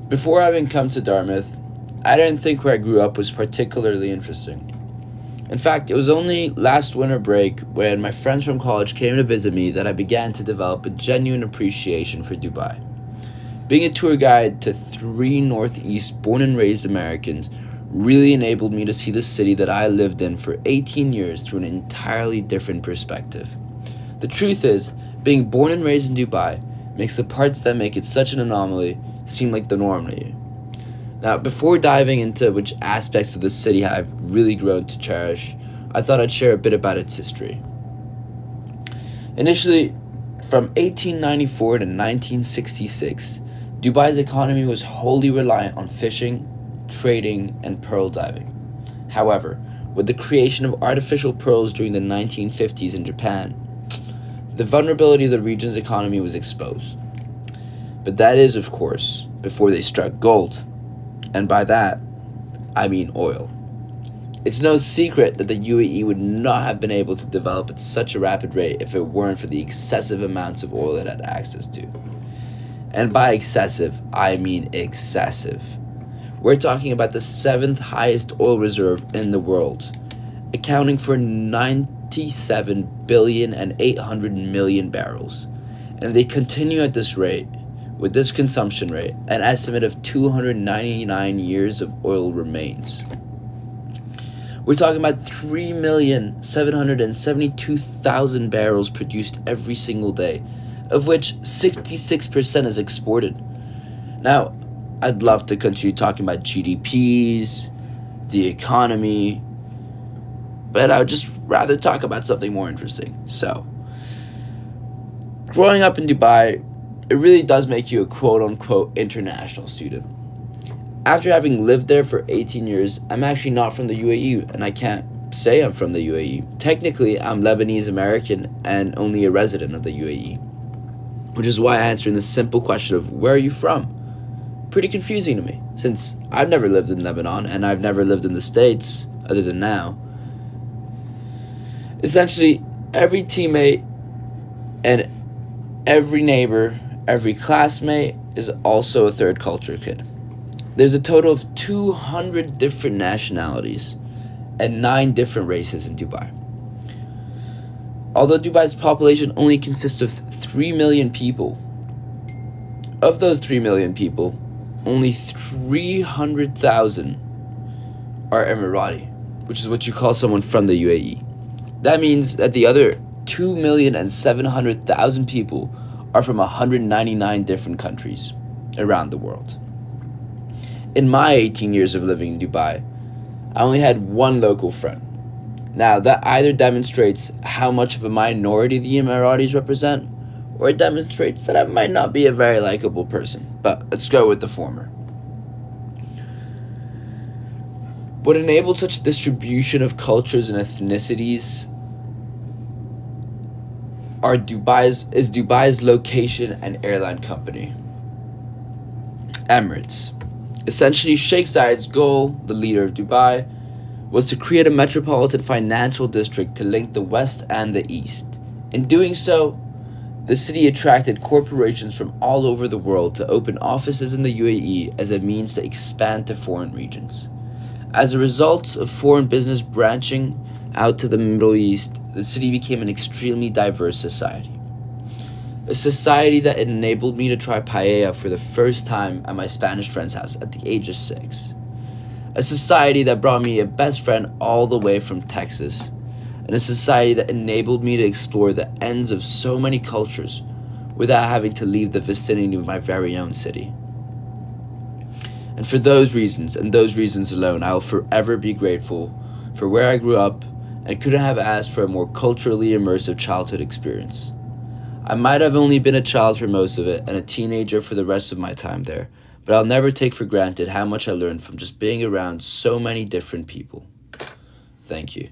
Before having come to Dartmouth, I didn't think where I grew up was particularly interesting. In fact, it was only last winter break when my friends from college came to visit me that I began to develop a genuine appreciation for Dubai. Being a tour guide to three Northeast born and raised Americans really enabled me to see the city that I lived in for 18 years through an entirely different perspective. The truth is, being born and raised in Dubai makes the parts that make it such an anomaly seem like the norm to you. Now, before diving into which aspects of the city I've really grown to cherish, I thought I'd share a bit about its history. Initially, from 1894 to 1966, Dubai's economy was wholly reliant on fishing, trading, and pearl diving. However, with the creation of artificial pearls during the 1950s in Japan, the vulnerability of the region's economy was exposed. But that is, of course, before they struck gold. And by that, I mean oil. It's no secret that the UAE would not have been able to develop at such a rapid rate if it weren't for the excessive amounts of oil it had access to. And by excessive, I mean excessive. We're talking about the seventh highest oil reserve in the world, accounting for 97,800,000,000 barrels. And if they continue at this rate, with this consumption rate, an estimate of 299 years of oil remains. We're talking about 3,772,000 barrels produced every single day, of which 66% is exported. Now, I'd love to continue talking about GDPs, the economy, but I would just rather talk about something more interesting. So, growing up in Dubai, it really does make you a quote-unquote international student. After having lived there for 18 years, I'm actually not from the UAE, and I can't say I'm from the UAE. Technically, I'm Lebanese American and only a resident of the UAE, which is why answering the simple question of where are you from? Pretty confusing to me, since I've never lived in Lebanon and I've never lived in the States, other than now. Essentially, every teammate and every neighbor, every classmate is also a third culture kid. There's a total of 200 different nationalities and 9 different races in Dubai. Although Dubai's population only consists of 3 million people, of those 3 million people, only 300,000 are Emirati, which is what you call someone from the UAE. That means that the other 2,700,000 people are from 199 different countries around the world. In my 18 years of living in Dubai, I only had one local friend. Now, that either demonstrates how much of a minority the Emiratis represent, or it demonstrates that I might not be a very likable person, but let's go with the former. What enabled such a distribution of cultures and ethnicities is Dubai's location and airline company, Emirates. Essentially, Sheikh Zayed's goal, the leader of Dubai, was to create a metropolitan financial district to link the West and the East. In doing so, the city attracted corporations from all over the world to open offices in the UAE as a means to expand to foreign regions. As a result of foreign business branching out to the Middle East, the city became an extremely diverse society. A society that enabled me to try paella for the first time at my Spanish friend's house at the age of 6. A society that brought me a best friend all the way from Texas. And a society that enabled me to explore the ends of so many cultures without having to leave the vicinity of my very own city. And for those reasons, and those reasons alone, I will forever be grateful for where I grew up and couldn't have asked for a more culturally immersive childhood experience. I might have only been a child for most of it and a teenager for the rest of my time there, but I'll never take for granted how much I learned from just being around so many different people. Thank you.